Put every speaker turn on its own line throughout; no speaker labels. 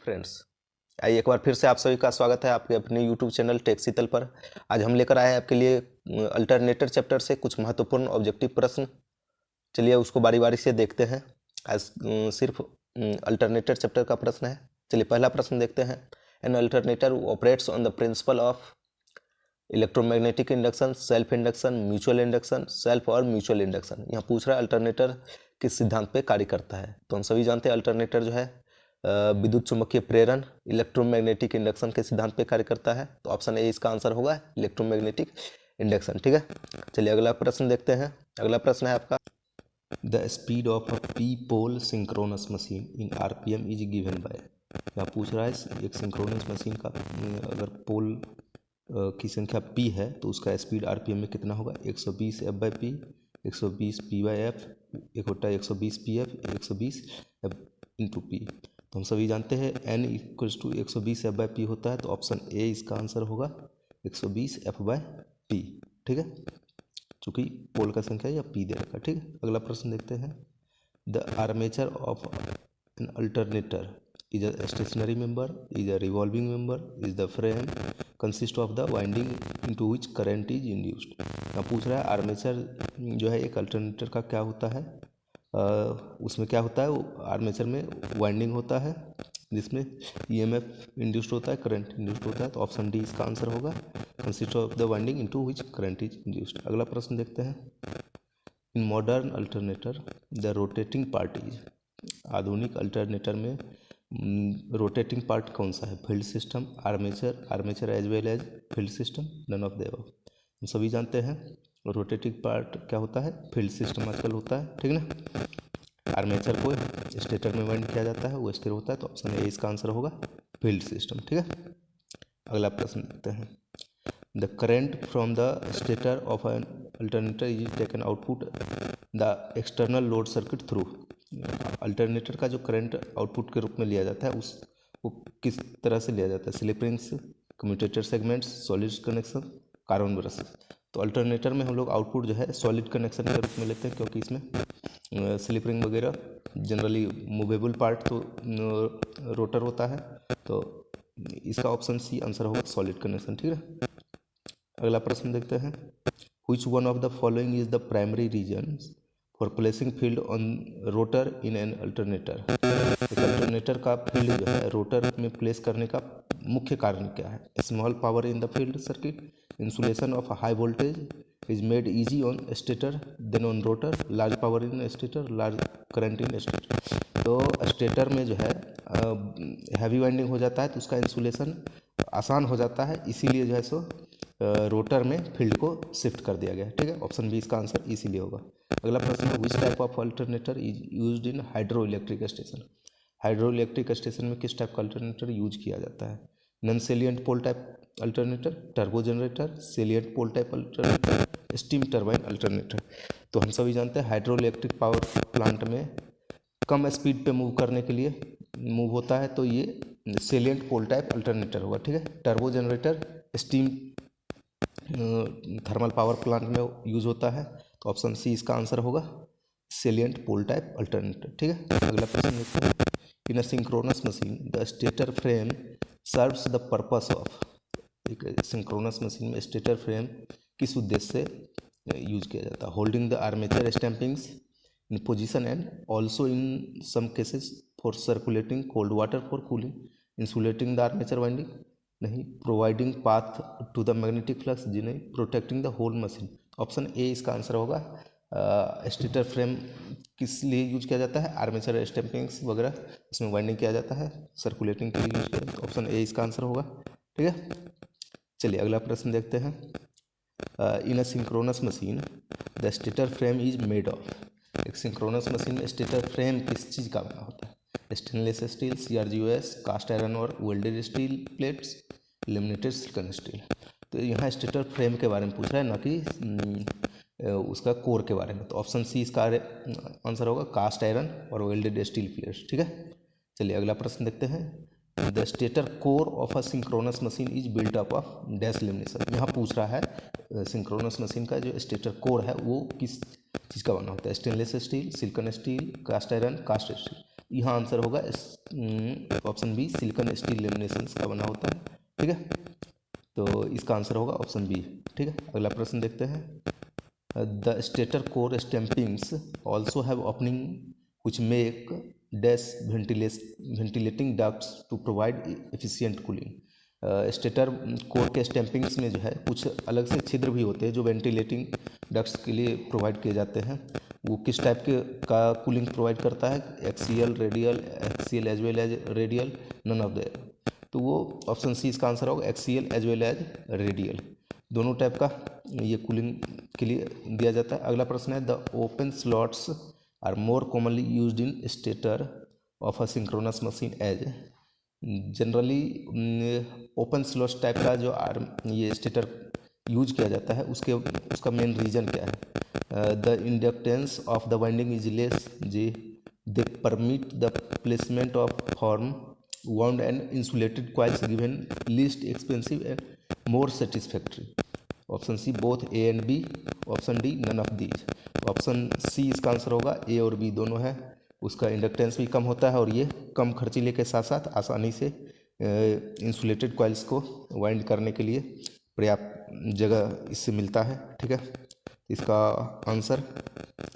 Friends, आइए एक बार फिर से आप सभी का स्वागत है आपके अपने यूट्यूब चैनल टेक शीतल पर। आज हम लेकर आए हैं आपके लिए अल्टरनेटर चैप्टर से कुछ महत्वपूर्ण ऑब्जेक्टिव प्रश्न। चलिए उसको बारी बारी से देखते हैं। आज सिर्फ अल्टरनेटर चैप्टर का प्रश्न है। चलिए पहला प्रश्न देखते हैं। An alternator operates on the principle of electromagnetic induction, self induction, mutual induction, self और म्यूचुअल इंडक्शन। यहाँ पूछ रहा है अल्टरनेटर किस सिद्धांत पे कार्य करता है। तो हम सभी जानते हैं अल्टरनेटर जो है विद्युत चुम्बकीय प्रेरण इलेक्ट्रोमैग्नेटिक इंडक्शन के सिद्धांत पे कार्य करता है। तो ऑप्शन ए इसका आंसर होगा इलेक्ट्रोमैग्नेटिक इंडक्शन। ठीक है, चलिए अगला प्रश्न देखते हैं। अगला प्रश्न है आपका, the speed of a P pole synchronous machine in RPM is given by. यहाँ पूछ रहा है एक सिंक्रोनस मशीन का अगर पोल की संख्या p है तो उसका स्पीड आरपीएम में कितना होगा। 120 F by P, 120 P by F, एक होता है 120 P F, 120 F into P. तो हम सभी जानते हैं n equals to 120 F by P होता है। तो ऑप्शन ए इसका आंसर होगा 120 एफ बाई पी। ठीक है, चूँकि पोल का संख्या या पी दे रखा। ठीक है, अगला प्रश्न देखते हैं। The armature of an alternator is a stationary member, is a revolving member, is the frame consist of the winding into which current is induced। यहाँ पूछ रहा है आर्मेचर जो है एक अल्टरनेटर का क्या होता है। उसमें क्या होता है, वो आर्मेचर में वाइंडिंग होता है जिसमें ईएमएफ इंड्यूस्ड होता है, करंट इंड्यूस्ड होता है। तो ऑप्शन डी इसका आंसर होगा consist of the winding into which current is induced. अगला प्रश्न देखते हैं। In modern alternator the rotating part is. आधुनिक अल्टरनेटर में रोटेटिंग पार्ट कौन सा है। Field system, armature as well as field system, none of the above. हम सभी जानते हैं रोटेटिंग पार्ट क्या होता है, फील्ड सिस्टम आजकल होता है। ठीक है ना, आर्मेचर को स्टेटर में वाइंड किया जाता है, वो स्थिर होता है। तो ऑप्शन ए इसका आंसर होगा फील्ड सिस्टम। ठीक है, अगला प्रश्न देखते हैं। The current from the stator of an alternator is taken output the external load circuit through. Alternator का जो करंट आउटपुट के रूप में लिया जाता है उस वो किस तरह से लिया जाता है। Slip rings, commutator segments, solid connection, carbon brush. तो अल्टरनेटर में हम लोग आउटपुट जो है सॉलिड कनेक्शन के रूप में लेते हैं, क्योंकि इसमें स्लिप रिंग वगैरह जनरली मूवेबल पार्ट तो रोटर होता है। तो इसका ऑप्शन सी आंसर होगा सॉलिड कनेक्शन। ठीक है, अगला प्रश्न देखते हैं। Which one of the following is the primary reason for placing field on rotor in an alternator. एक अल्टरनेटर का फील्ड जो है रोटर में प्लेस करने का मुख्य कारण क्या है। Small power in the field circuit, insulation of high voltage is made easy on stator then on rotor, large power in stator, large current in stator. तो स्टेटर में जो है हैवी वाइंडिंग हो जाता है तो उसका इंसुलेशन आसान हो जाता है, इसीलिए जो है सो रोटर में फील्ड को शिफ्ट कर दिया गया है। ठीक है, ऑप्शन बी इसका आंसर इसीलिए होगा। अगला प्रश्न है, which type of alternator is used in hydro electric station. Hydro electric station में किस टाइप का अल्टरनेटर यूज किया जाता है। Non salient pole type alternator, turbo generator, salient pole type alternator, steam turbine alternator. तो हम सभी जानते हैं हाइड्रो इलेक्ट्रिक पावर प्लांट में कम स्पीड पे मूव करने के लिए मूव होता है, तो ये सेलिएंट पोल टाइप अल्टरनेटर होगा। ठीक है, turbo generator steam thermal power plant में यूज होता है। तो ऑप्शन सी इसका आंसर होगा सेलिएंट पोल टाइप अल्टरनेटर। ठीक है, अगला प्रश्न देखते हैं। In a synchronous machine the stator frame serves the purpose of. एक सिंक्रोनस मशीन में स्टेटर फ्रेम किस उद्देश्य से यूज किया जाता है। Holding the armature stampings in position and also in some cases for circulating cold water for cooling, insulating the armature winding, नहीं, providing path to the magnetic flux, जी नहीं, protecting the whole machine. Option A इसका answer होगा। Stator frame किस लिए use किया जाता है, आर्मेचर स्टैंपिंग्स वगैरह इसमें वाइंडिंग किया जाता है, सर्कुलेटिंग के लिए यूज किया जाता है। ऑप्शन ए इसका आंसर होगा। ठीक है, चलिए अगला प्रश्न देखते हैं। In a synchronous machine the stator frame is made of. एक सिंक्रोनस मशीन में स्टेटर फ्रेम किस चीज़ का बना होता है। Stainless steel, CRGOS, cast iron और welded steel plates, laminated silicon steel. तो यहाँ स्टेटर फ्रेम के बारे में पूछ रहा है, ना कि उसका कोर के बारे में। तो ऑप्शन सी इसका आंसर होगा कास्ट आयरन और वेल्डेड स्टील प्लेट्स। ठीक है, चलिए अगला प्रश्न देखते हैं। The stator core of a synchronous machine is built up of dash lamination. यहाँ पूछ रहा है सिंक्रोनस मशीन का जो स्टेटर कोर है वो किस चीज़ का बना होता है। Stainless steel, silicon steel, cast iron, cast steel. यहाँ आंसर होगा option B, silicon steel laminations का बना होता है। ठीक है, तो इसका आंसर होगा ऑप्शन बी। ठीक है, अगला प्रश्न देखते हैं। The stator core stampings also have opening which make dash ventilating ducts to provide efficient cooling। Stator core के स्टैम्पिंग्स में जो है कुछ अलग से छिद्र भी होते हैं जो वेंटिलेटिंग डक्ट्स के लिए प्रोवाइड किए जाते हैं। वो किस टाइप के का कूलिंग प्रोवाइड करता है? Axial, radial, axial as well as radial, none of the. तो वो ऑप्शन सी इसका आंसर होगा, axial as well as radial, दोनों टाइप का ये कूलिंग के लिए दिया जाता है। अगला प्रश्न है, the open slots are more commonly used in stator of a synchronous machine as. Generally open slots type का जो ये स्टेटर यूज किया जाता है उसका मेन रीज़न क्या है? The inductance of the winding is less, जी they permit the placement of form wound and insulated coils given least expensive and more satisfactory। Option C both A and B, option D none of these. Option C इसका answer होगा, ए और B दोनों है। उसका inductance भी कम होता है और ये कम खर्चीले के साथ साथ आसानी से इंसुलेटेड कॉइल्स को वाइंड करने के लिए पर्याप्त जगह इससे मिलता है। ठीक है, इसका आंसर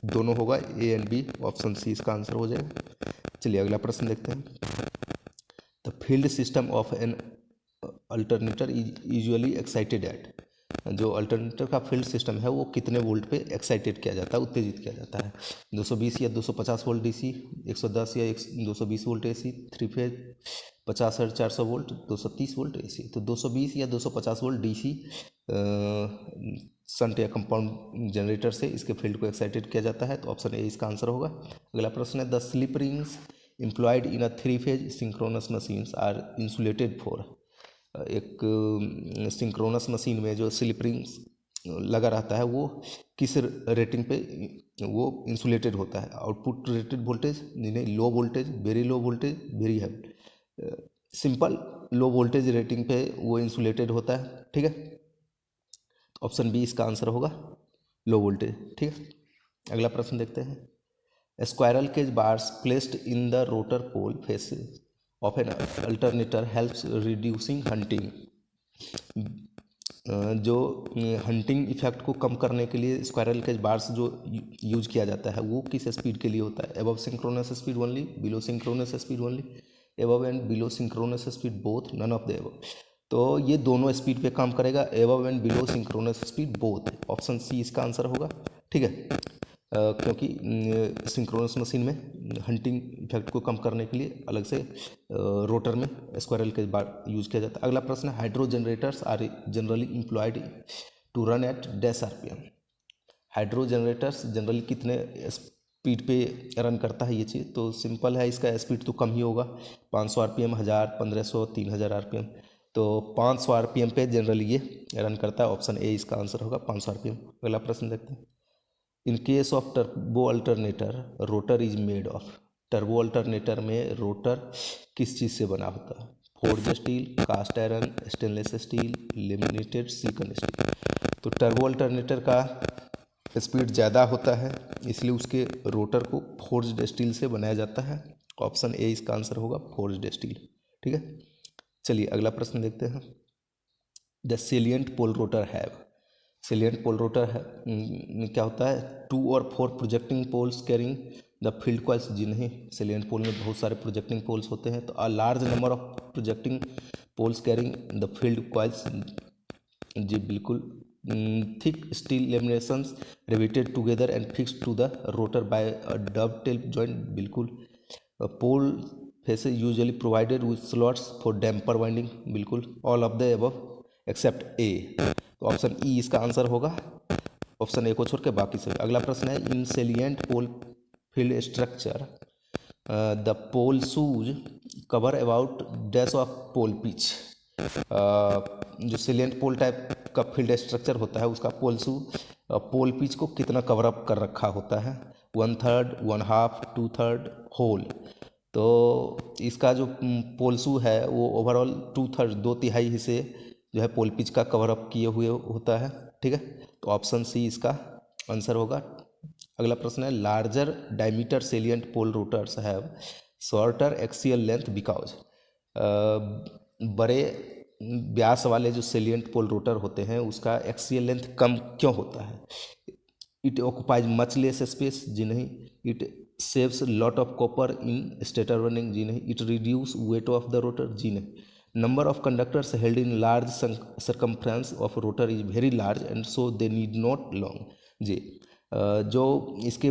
दोनों होगा, A and B, option C इसका आंसर हो जाएगा। चलिए अगला प्रश्न देखते हैं। The field system of an alternator is usually excited at. जो अल्टरनेटर का फील्ड सिस्टम है वो कितने वोल्ट पे एक्साइटेड किया जाता है, उत्तेजित किया जाता है? 220 या 250 वोल्ट डीसी, 110 या 220 volt AC, 3 phase 50-400 volt, 230 volt AC. तो 220 या 250 वोल्ट डीसी शंट या कंपाउंड जनरेटर से इसके फील्ड को एक्साइटेड किया जाता है। तो ऑप्शन ए इसका आंसर होगा। अगला प्रश्न है, the slip rings employed in a 3-phase synchronous machines are insulated for। एक सिंक्रोनस मशीन में जो स्लिप रिंग्स लगा रहता है वो किस रेटिंग पे वो इंसुलेटेड होता है? Output rated voltage, low voltage, very low voltage, very high. Simple low voltage rating पे वो इंसुलेटेड होता है। ठीक है, ऑप्शन बी इसका आंसर होगा, लो वोल्टेज। ठीक है, अगला प्रश्न देखते हैं। Squirrel cage bars placed in the rotor pole faces of an alternator helps reducing hunting। जो हंटिंग इफेक्ट को कम करने के लिए स्क्वायरल केज बार्स जो यूज किया जाता है वो किस स्पीड के लिए होता है? Above synchronous speed only, below synchronous speed only, above and below synchronous speed both, none of the above. तो ये दोनों स्पीड पे काम करेगा, above and below synchronous speed both, option C इसका आंसर होगा। ठीक है, क्योंकि सिंक्रोनस मशीन में हंटिंग इफेक्ट को कम करने के लिए अलग से रोटर में स्क्वायरल के बार यूज किया जाता है। अगला प्रश्न है, hydro generators are generally employed to run at dash RPM. Hydro generators generally कितने स्पीड पे रन करता है ये चीज़? तो सिंपल है, इसका स्पीड तो कम ही होगा, 500 आरपीएम, 1000, 1500, 3000 आरपीएम। तो 500 आरपीएम पे जनरली ये रन करता है, ऑप्शन ए इसका आंसर होगा, 500 आरपीएम। अगला प्रश्न देखते हैं। In case of turbo alternator rotor is made of. Turbo alternator में रोटर किस चीज़ से बना होता है? Forge steel, cast iron, stainless steel, laminated silicon steel. तो टर्बो अल्टरनेटर का स्पीड ज़्यादा होता है इसलिए उसके रोटर को फोर्ज्ड स्टील से बनाया जाता है, ऑप्शन ए इसका आंसर होगा, फोर्ज्ड स्टील। ठीक है, चलिए अगला प्रश्न देखते हैं। The salient pole rotor have. Salient pole rotor है क्या होता है? 2 और 4 projecting poles carrying the field coils. जी नहीं, सेलिएंट पोल में बहुत सारे प्रोजेक्टिंग पोल्स होते हैं। तो a large number of projecting poles carrying the field coils, जी बिल्कुल। Thick steel laminations riveted together and fixed to the rotor by a dovetail joint, बिल्कुल। Pole faces usually provided with slots for damper winding, बिल्कुल। All of the above except A, तो option ई इसका answer होगा, option A को छोड़ के बाकी सब। अगला प्रश्न है, in salient pole field structure the pole shoes cover about dash of pole pitch. जो सेलिएंट पोल टाइप का फील्ड स्ट्रक्चर होता है उसका पोल शू पोल पिच को कितना कवर अप कर रखा होता है? 1/3, 1/2, 2/3, होल। तो इसका जो पोल शू है वो ओवरऑल 2/3, 2/3 हिस्से जो है पोल पिच का कवर अप किए हुए होता है। ठीक है, तो ऑप्शन सी इसका आंसर होगा। अगला प्रश्न है, larger diameter salient pole rotors have shorter axial length because बड़े व्यास वाले जो सेलिएंट पोल रोटर होते हैं उसका एक्सियल लेंथ कम क्यों होता है? It occupies much less space, जी नहीं। It saves lot of copper in stator winding, जी नहीं। It reduce weight of the rotor, जी नहीं। Number of conductors held in large circumference of rotor is very large and so they need not long, जी। जो इसके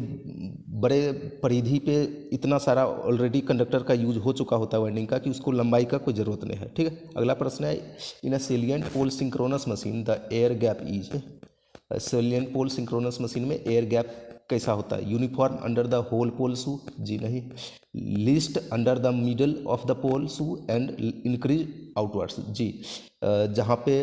बड़े परिधि पे इतना सारा ऑलरेडी कंडक्टर का यूज हो चुका होता है वाइंडिंग का कि उसको लंबाई का कोई ज़रूरत नहीं है, ठीक है। अगला प्रश्न है, in a salient pole synchronous machine the air gap is, salient pole synchronous machine में एयर गैप कैसा होता है? Uniform under the whole pole shoe, जी नहीं। Least under the middle of the pole shoe and increase outwards, जी। जहाँ पे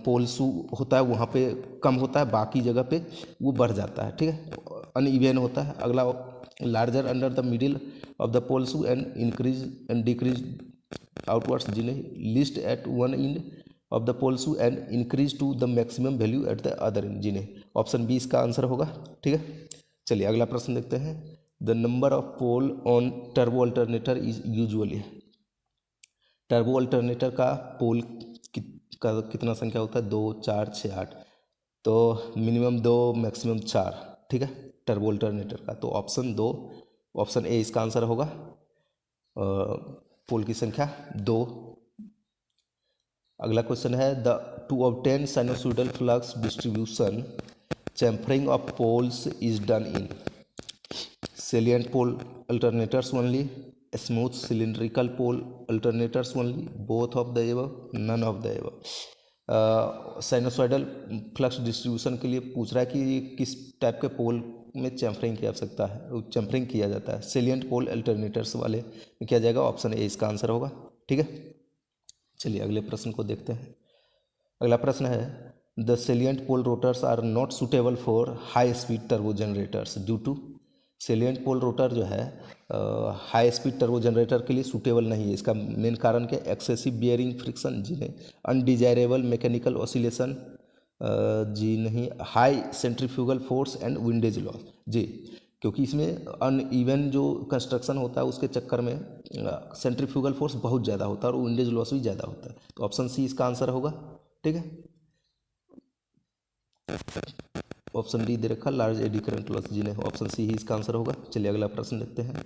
पोल शू होता है वहाँ पे कम होता है, बाकी जगह पे वो बढ़ जाता है, ठीक है, अनइवन होता है। अगला, larger under the middle of the pole shoe and increase and decrease outwards, जी नहीं। Least at one end of the pole shoe and increase to the maximum value at the other end, जी नहीं। Option B इसका answer होगा, ठीक है। चलिए अगला प्रश्न देखते हैं। The number of pole on turbo alternator is usually, turbo alternator का पोल का कितना संख्या होता है? 2, 4, 6, 8। तो मिनिमम 2, मैक्सिमम 4, ठीक है, टर्बो अल्टरनेटर का। तो ऑप्शन 2, ऑप्शन ए इसका आंसर होगा। पोल की संख्या 2। अगला क्वेश्चन है, the to obtain sinusoidal flux distribution chamfering of poles is done in salient pole alternators only, smooth cylindrical pole alternators only, both of the above, none of the above। Sinusoidal flux distribution के लिए पूछ रहा है कि किस type के पोल में chamfering की आवश्यकता है, चैम्फरिंग किया जाता है। सेलिएंट पोल अल्टरनेटर्स वाले में किया जाएगा, ऑप्शन ए इसका आंसर होगा, ठीक है। चलिए अगले प्रश्न को देखते हैं। अगला प्रश्न है, the salient pole rotors are not suitable for high speed turbo generators due to, salient pole rotor जो है हाई स्पीड टर्बो जनरेटर के लिए सूटेबल नहीं है। इसका मेन कारण क्या? एक्सेसिव बियरिंग फ्रिक्शन, जी नहीं। अनडिजायरेबल मैकेनिकल ऑसिलेशन, जी नहीं। High centrifugal force and windage loss, जी। क्योंकि इसमें अनइवन जो कंस्ट्रक्शन होता है उसके चक्कर में सेंट्रीफ्यूगल फोर्स बहुत ज़्यादा होता है और विंडेज लॉस भी ज़्यादा होता है। तो ऑप्शन सी इसका आंसर होगा, ठीक है। ऑप्शन डी दे रखा, लार्ज एडी करंट लॉस, जी नहीं, ऑप्शन सी ही इसका आंसर होगा। चलिए अगला प्रश्न देखते हैं।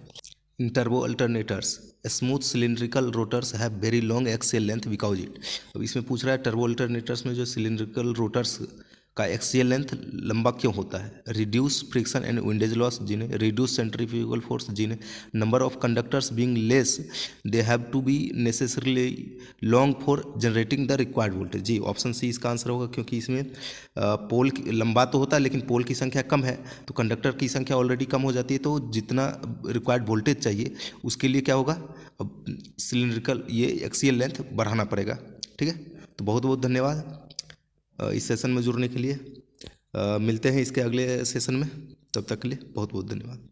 In turbo alternators smooth cylindrical rotors have very long axial length because it. अब इसमें पूछ रहा है टर्बो अल्टरनेटर्स में जो सिलिंड्रिकल रोटर्स का एक्सियल लेंथ लंबा क्यों होता है? Reduce friction and windage loss, जी नहीं। रिड्यूस सेंट्रीफ्यूगल फोर्स, जी नहीं। Number of conductors being less they have to be necessarily long for generating the required voltage, जी। ऑप्शन सी इसका आंसर होगा, क्योंकि इसमें पोल लंबा तो होता है लेकिन पोल की संख्या कम है, तो कंडक्टर की संख्या ऑलरेडी कम हो जाती है, तो जितना रिक्वायर्ड वोल्टेज चाहिए उसके लिए क्या होगा, अब सिलिंड्रिकल ये एक्सियल लेंथ बढ़ाना पड़ेगा, ठीक है। तो बहुत बहुत धन्यवाद इस सेशन में जुड़ने के लिए। मिलते हैं इसके अगले सेशन में, तब तक के लिए बहुत बहुत धन्यवाद।